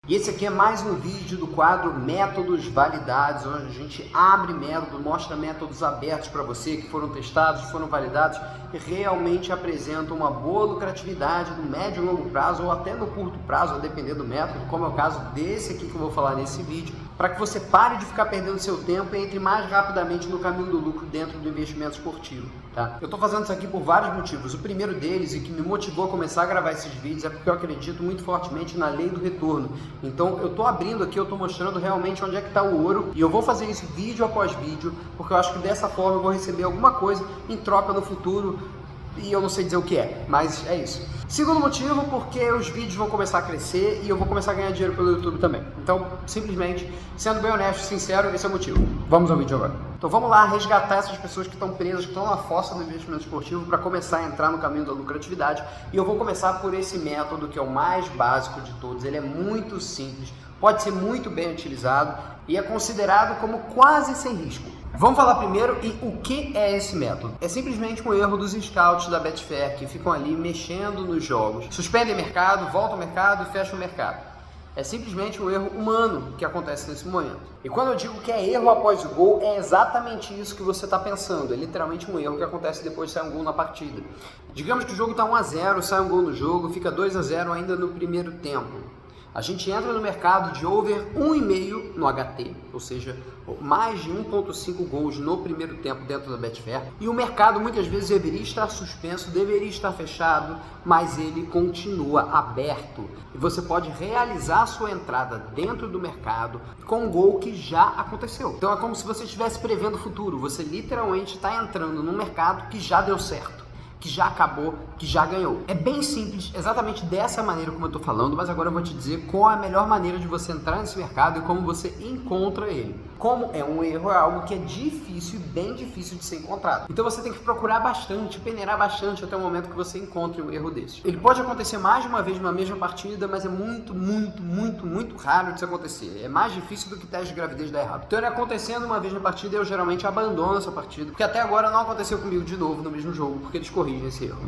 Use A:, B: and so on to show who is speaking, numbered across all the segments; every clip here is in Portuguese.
A: E esse aqui é mais um vídeo do quadro Métodos Validados, onde a gente abre método, mostra métodos abertos para você que foram testados, foram validados e realmente apresentam uma boa lucratividade no médio e longo prazo ou até no curto prazo, a depender do método, como é o caso desse aqui que eu vou falar nesse vídeo, para que você pare de ficar perdendo seu tempo e entre mais rapidamente no caminho do lucro dentro do investimento esportivo. Tá? Eu estou fazendo isso aqui por vários motivos. O primeiro deles, e que me motivou a começar a gravar esses vídeos, é porque eu acredito muito fortemente na lei do retorno. Então eu estou abrindo aqui, eu estou mostrando realmente onde é que está o ouro, e eu vou fazer isso vídeo após vídeo, porque eu acho que dessa forma eu vou receber alguma coisa em troca no futuro, e eu não sei dizer o que é, mas é isso. Segundo motivo, porque os vídeos vão começar a crescer e eu vou começar a ganhar dinheiro pelo YouTube também. Então, simplesmente, sendo bem honesto e sincero, esse é o motivo. Vamos ao vídeo agora. Então vamos lá resgatar essas pessoas que estão presas, que estão na fossa do investimento esportivo para começar a entrar no caminho da lucratividade. E eu vou começar por esse método que é o mais básico de todos. Ele é muito simples, pode ser muito bem utilizado e é considerado como quase sem risco. Vamos falar primeiro e o que é esse método. É simplesmente um erro dos scouts da Betfair que ficam ali mexendo nos jogos, suspendem o mercado, voltam ao mercado e fecham o mercado. É simplesmente um erro humano que acontece nesse momento. E quando eu digo que é erro após o gol, é exatamente isso que você está pensando. É literalmente um erro que acontece depois de sair um gol na partida. Digamos que o jogo está 1 a 0, sai um gol no jogo, fica 2 a 0 ainda no primeiro tempo. A gente entra no mercado de over 1,5 no HT, ou seja, mais de 1,5 gols no primeiro tempo dentro da Betfair. E o mercado muitas vezes deveria estar suspenso, deveria estar fechado, mas ele continua aberto. E você pode realizar a sua entrada dentro do mercado com um gol que já aconteceu. Então é como se você estivesse prevendo o futuro. Você literalmente está entrando num mercado que já deu certo, que já acabou, que já ganhou. É bem simples, exatamente dessa maneira como eu estou falando, mas agora eu vou te dizer qual é a melhor maneira de você entrar nesse mercado e como você encontra ele. Como é um erro, é algo que é difícil e bem difícil de ser encontrado. Então você tem que procurar bastante, peneirar bastante até o momento que você encontre um erro desse. Ele pode acontecer mais de uma vez numa mesma partida, mas é muito raro de isso acontecer. É mais difícil do que teste de gravidez dar errado. Então ele acontecendo uma vez na partida, eu geralmente abandono essa partida, porque até agora não aconteceu comigo de novo no mesmo jogo, porque eles corrigem esse erro.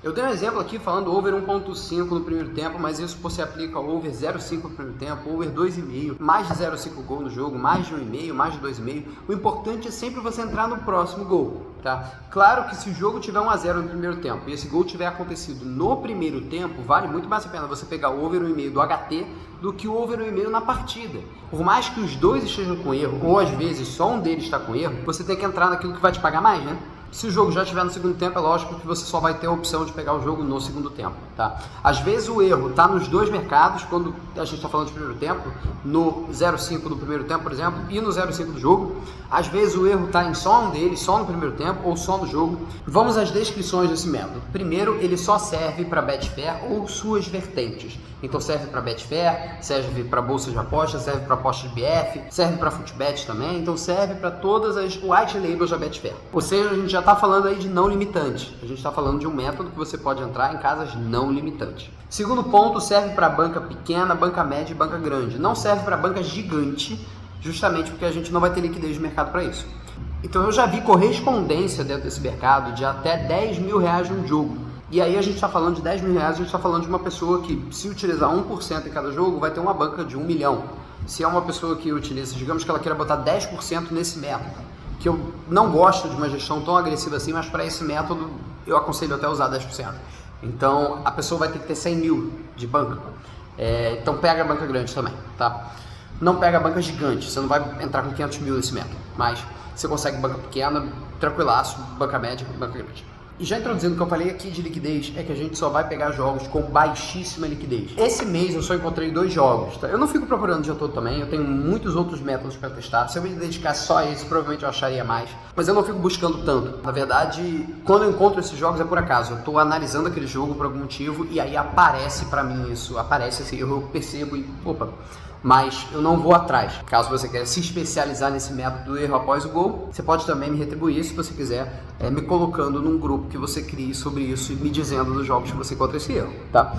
A: Eu dei um exemplo aqui falando over 1,5 no primeiro tempo, mas isso você aplica ao over 0,5 no primeiro tempo, over 2,5, mais de 0,5 gol no jogo, mais de 1,5, mais de 2,5. O importante é sempre você entrar no próximo gol, tá? Claro que se o jogo tiver 1 a 0 no primeiro tempo e esse gol tiver acontecido no primeiro tempo, vale muito mais a pena você pegar o over 1,5 do HT do que o over 1,5 na partida. Por mais que os dois estejam com erro, ou às vezes só um deles está com erro, você tem que entrar naquilo que vai te pagar mais, né? Se o jogo já estiver no segundo tempo, é lógico que você só vai ter a opção de pegar o jogo no segundo tempo, tá? Às vezes o erro está nos dois mercados, quando a gente está falando de primeiro tempo, no 0,5 do primeiro tempo, por exemplo, e no 0,5 do jogo. Às vezes o erro está em só um deles, só no primeiro tempo ou só no jogo. Vamos às descrições desse método. Primeiro, ele só serve para Betfair ou suas vertentes. Então serve para Betfair, serve para bolsa de apostas, serve para aposta de BF, serve para Futbet também. Então serve para todas as white labels da Betfair. Ou seja, a gente já está falando aí de não limitante. A gente está falando de um método que você pode entrar em casas não limitantes. Segundo ponto, serve para banca pequena, banca média e banca grande. Não serve para banca gigante, justamente porque a gente não vai ter liquidez de mercado para isso. Então eu já vi correspondência dentro desse mercado de até 10 mil reais num jogo. E aí a gente está falando de 10 mil reais, a gente está falando de uma pessoa que, se utilizar 1% em cada jogo, vai ter uma banca de 1 milhão. Se é uma pessoa que utiliza, digamos que ela queira botar 10% nesse método, que eu não gosto de uma gestão tão agressiva assim, mas para esse método eu aconselho até usar 10%. Então a pessoa vai ter que ter 100 mil de banca. Então pega a banca grande também, tá? Não pega a banca gigante, você não vai entrar com 500 mil nesse método, mas você consegue banca pequena, tranquilaço, banca média, banca grande. E já introduzindo o que eu falei aqui de liquidez, é que a gente só vai pegar jogos com baixíssima liquidez. Esse mês eu só encontrei 2 jogos, tá? Eu não fico procurando o dia todo também, eu tenho muitos outros métodos para testar. Se eu me dedicasse só a esse, provavelmente eu acharia mais. Mas eu não fico buscando tanto. Na verdade, quando eu encontro esses jogos é por acaso. Eu estou analisando aquele jogo por algum motivo e aí aparece para mim isso, aparece esse erro, eu percebo e opa. Mas eu não vou atrás. Caso você queira se especializar nesse método do erro após o gol, você pode também me retribuir, se você quiser, me colocando num grupo que você crie sobre isso e me dizendo dos jogos que você encontra esse erro, tá?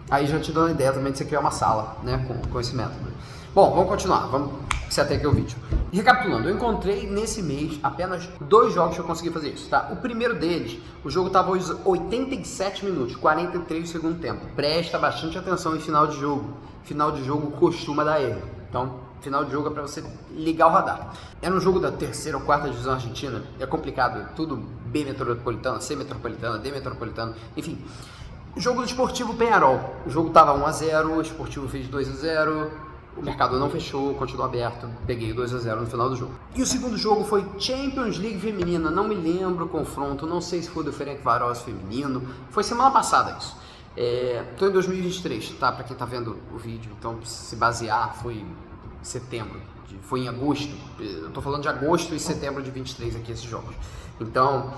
A: Aí já te dou uma ideia também de você criar uma sala, né, com esse método. Bom, vamos continuar, vamos Esse até que é o vídeo. Recapitulando, eu encontrei nesse mês apenas 2 jogos que eu consegui fazer isso, tá? O primeiro deles, o jogo estava aos 87 minutos, 43 do segundo tempo. Presta bastante atenção em final de jogo. Final de jogo costuma dar erro. Então, final de jogo é para você ligar o radar. Era um jogo da 3ª ou 4ª divisão argentina. É complicado, tudo B metropolitana, C metropolitana, D metropolitana, enfim. Jogo do Sportivo Peñarol. O jogo estava 1-0, o Sportivo fez 2-0. O mercado não fechou, continuou aberto, peguei 2-0 no final do jogo. E o segundo jogo foi Champions League feminina, não me lembro o confronto, não sei se foi do Ferencváros feminino, foi semana passada isso. Tô em 2023, tá? Pra quem tá vendo o vídeo, então se basear, foi em setembro, foi em agosto, eu tô falando de agosto e setembro de 23 aqui esses jogos. Então,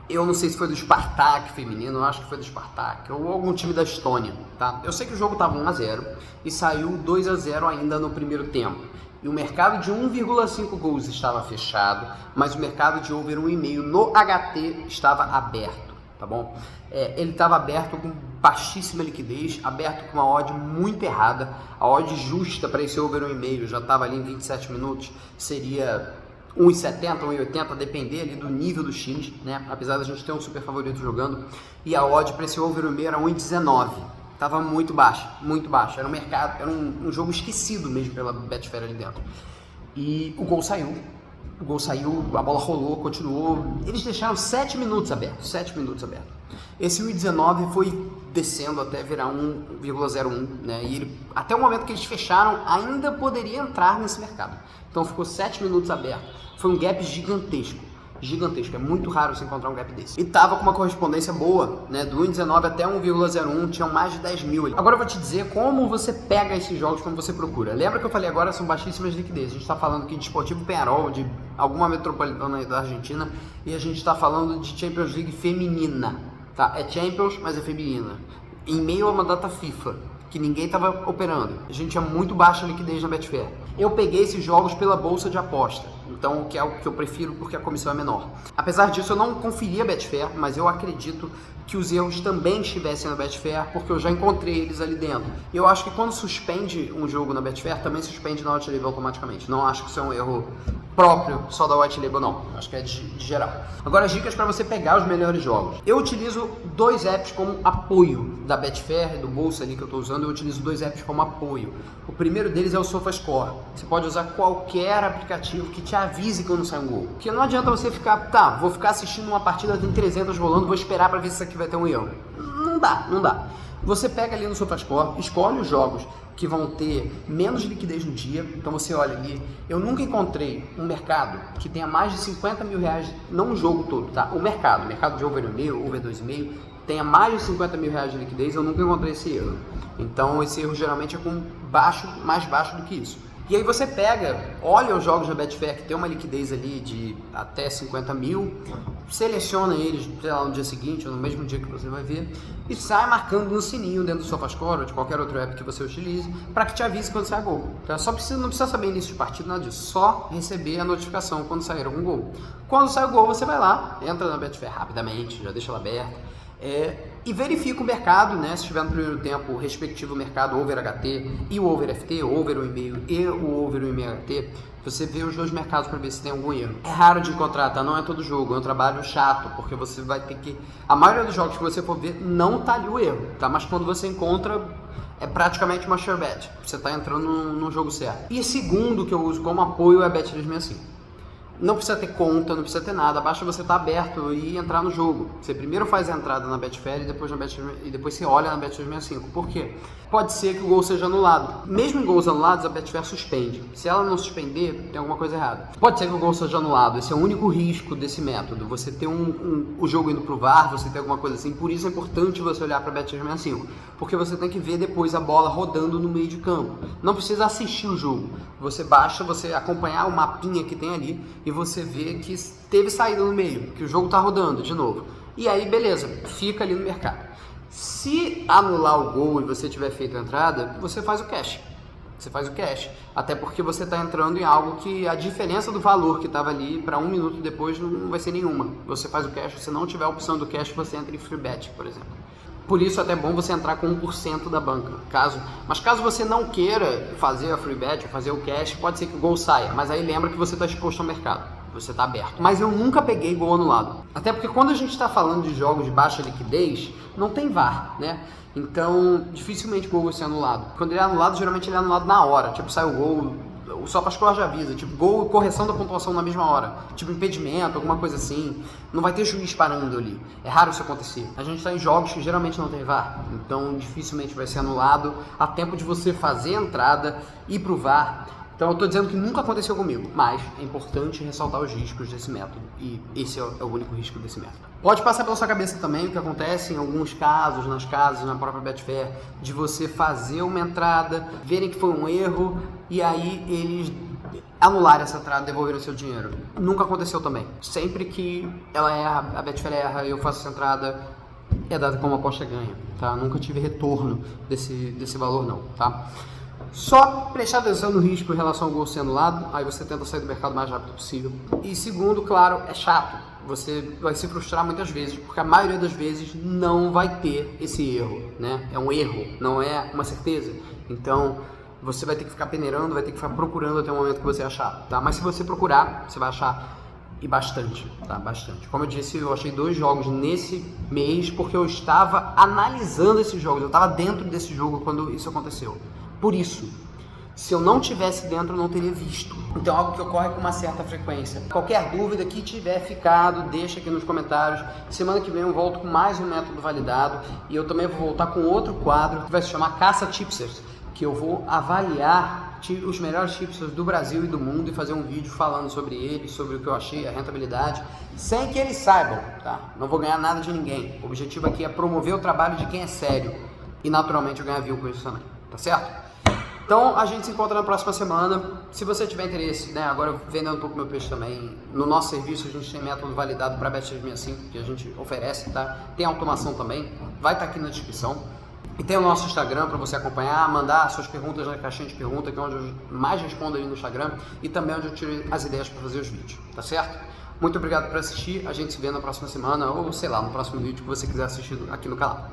A: eu não sei se foi do Spartak feminino, eu acho que foi do Spartak, ou algum time da Estônia, tá? Eu sei que o jogo estava 1-0 e saiu 2-0 ainda no primeiro tempo. E o mercado de 1,5 gols estava fechado, mas o mercado de over 1,5 no HT estava aberto, tá bom? Ele estava aberto com baixíssima liquidez, aberto com uma odd muito errada. A odd justa para esse over 1,5 já estava ali em 27 minutos, seria 1,70, 1,80, depender ali do nível dos times, né? Apesar da gente ter um super favorito jogando. E a odd para esse over 1,5 era 1,19. Tava muito baixa, muito baixa. Era um mercado, era um jogo esquecido mesmo pela Betfair ali dentro. E o gol saiu. O gol saiu, a bola rolou, continuou. Eles deixaram 7 minutos abertos, 7 minutos abertos. Esse 1,19 foi descendo até virar 1,01, né? E ele, até o momento que eles fecharam, ainda poderia entrar nesse mercado. Então ficou 7 minutos aberto. Foi um gap gigantesco, gigantesco. É muito raro você encontrar um gap desse. E tava com uma correspondência boa, né? Do 1,19 até 1,01, tinham mais de 10 mil ali. Agora eu vou te dizer como você pega esses jogos, como você procura. Lembra que eu falei agora, são baixíssimas liquidez. A gente tá falando aqui de Sportivo Peñarol, de alguma metropolitana da Argentina, e a gente tá falando de Champions League feminina, tá? É Champions, mas é feminina. Em meio a uma data FIFA, que ninguém estava operando. A gente tinha muito baixa liquidez na Betfair. Eu peguei esses jogos pela bolsa de aposta, então que é o que eu prefiro porque a comissão é menor. Apesar disso, eu não conferi a Betfair, mas eu acredito que os erros também estivessem na Betfair, porque eu já encontrei eles ali dentro. E eu acho que quando suspende um jogo na Betfair, também suspende na White Label automaticamente. Não acho que isso é um erro próprio só da White Label, não. Acho que é de geral. Agora, as dicas para você pegar os melhores jogos. Eu utilizo 2 apps como apoio da Betfair, do bolsa ali que eu estou usando. Eu utilizo 2 apps como apoio. O primeiro deles é o SofaScore. Você pode usar qualquer aplicativo que te avise quando sai um gol. Porque não adianta você ficar, tá, vou ficar assistindo uma partida, tem 300 rolando, vou esperar para ver se isso aqui vai ter um erro. Não dá, não dá. Você pega ali no SofaScore, escolhe os jogos que vão ter menos liquidez no dia, então você olha ali. Eu nunca encontrei um mercado que tenha mais de 50 mil reais, não o jogo todo, tá? O mercado de over 1,5, over 2,5, tenha mais de 50 mil reais de liquidez, eu nunca encontrei esse erro. Então esse erro geralmente é com mais baixo do que isso. E aí você pega, olha os jogos da Betfair que tem uma liquidez ali de até 50 mil, seleciona eles, sei lá, no dia seguinte ou no mesmo dia que você vai ver, e sai marcando no sininho dentro do SofaScore ou de qualquer outro app que você utilize, para que te avise quando sai gol. Então não precisa saber início de partida, nada disso, só receber a notificação quando sair algum gol. Quando sai o gol, você vai lá, entra na Betfair rapidamente, já deixa ela aberta, e verifica o mercado, né? Se estiver no primeiro tempo o respectivo mercado over HT e o over FT, o over 1,5 e o over 1,5 HT, você vê os 2 mercados para ver se tem algum erro. É raro de encontrar, tá? Não é todo jogo, é um trabalho chato, porque você vai ter que... A maioria dos jogos que você for ver não tá ali o erro, tá? Mas quando você encontra, é praticamente uma sure bet. Você tá entrando no jogo certo. E segundo que eu uso como apoio é a Bet365. Não precisa ter conta, não precisa ter nada, basta você estar aberto e entrar no jogo. Você primeiro faz a entrada na Betfair e depois você olha na Bet365. Por quê? Pode ser que o gol seja anulado. Mesmo em gols anulados, a Betfair suspende. Se ela não suspender, tem alguma coisa errada. Pode ser que o gol seja anulado. Esse é o único risco desse método. Você ter o jogo indo pro VAR, você ter alguma coisa assim. Por isso é importante você olhar para a Bet365. Porque você tem que ver depois a bola rodando no meio de campo. Não precisa assistir o jogo. Basta você acompanhar o mapinha que tem ali e você vê que teve saída no meio, que o jogo tá rodando de novo. E aí, beleza, fica ali no mercado. Se anular o gol e você tiver feito a entrada, você faz o cash. Você faz o cash. Até porque você está entrando em algo que a diferença do valor que estava ali para 1 minuto depois não vai ser nenhuma. Você faz o cash, se não tiver a opção do cash, você entra em free bet, por exemplo. Por isso é até bom você entrar com 1% da banca. Mas caso você não queira fazer a free bet, fazer o cash, pode ser que o gol saia. Mas aí lembra que você está exposto ao mercado. Você está aberto. Mas eu nunca peguei gol anulado. Até porque quando a gente está falando de jogos de baixa liquidez, não tem VAR, né? Então, dificilmente o gol vai ser anulado. Quando ele é anulado, geralmente ele é anulado na hora. Tipo, sai o gol, o SofaScore já avisa. Tipo, gol e correção da pontuação na mesma hora. Tipo, impedimento, alguma coisa assim. Não vai ter juiz parando ali. É raro isso acontecer. A gente está em jogos que geralmente não tem VAR. Então, dificilmente vai ser anulado a tempo de você fazer a entrada, ir pro VAR. Então eu estou dizendo que nunca aconteceu comigo, mas é importante ressaltar os riscos desse método, e esse é o único risco desse método. Pode passar pela sua cabeça também o que acontece em alguns casos, nas casas, na própria Betfair, de você fazer uma entrada, verem que foi um erro, e aí eles anularem essa entrada e devolverem o seu dinheiro. Nunca aconteceu também. Sempre que ela erra, a Betfair erra e eu faço essa entrada, é dada como aposta ganha, tá? Nunca tive retorno desse valor não, tá? Só prestar atenção no risco em relação ao gol ser anulado, aí você tenta sair do mercado o mais rápido possível. E segundo, claro, é chato, você vai se frustrar muitas vezes, porque a maioria das vezes não vai ter esse erro, né? É um erro, não é uma certeza. Então, você vai ter que ficar peneirando, vai ter que ficar procurando até o momento que você achar, tá? Mas se você procurar, você vai achar, e bastante, tá? Bastante. Como eu disse, eu achei 2 jogos nesse mês, porque eu estava analisando esses jogos, eu estava dentro desse jogo quando isso aconteceu. Por isso, se eu não tivesse dentro, eu não teria visto. Então é algo que ocorre com uma certa frequência. Qualquer dúvida que tiver ficado, deixa aqui nos comentários. Semana que vem eu volto com mais um método validado. E eu também vou voltar com outro quadro que vai se chamar Caça Tipsters, que eu vou avaliar os melhores tipsters do Brasil e do mundo e fazer um vídeo falando sobre eles, sobre o que eu achei, a rentabilidade, sem que eles saibam, tá? Não vou ganhar nada de ninguém. O objetivo aqui é promover o trabalho de quem é sério. E naturalmente eu ganho view com isso também, tá certo? Então a gente se encontra na próxima semana. Se você tiver interesse, né, agora vendendo um pouco meu peixe também, no nosso serviço a gente tem método validado para Bet365 que a gente oferece, tá? Tem automação também, vai estar aqui na descrição. E tem o nosso Instagram para você acompanhar, mandar suas perguntas na caixinha de perguntas, que é onde eu mais respondo ali no Instagram, e também onde eu tiro as ideias para fazer os vídeos, tá certo? Muito obrigado por assistir, a gente se vê na próxima semana, ou sei lá, no próximo vídeo que você quiser assistir aqui no canal.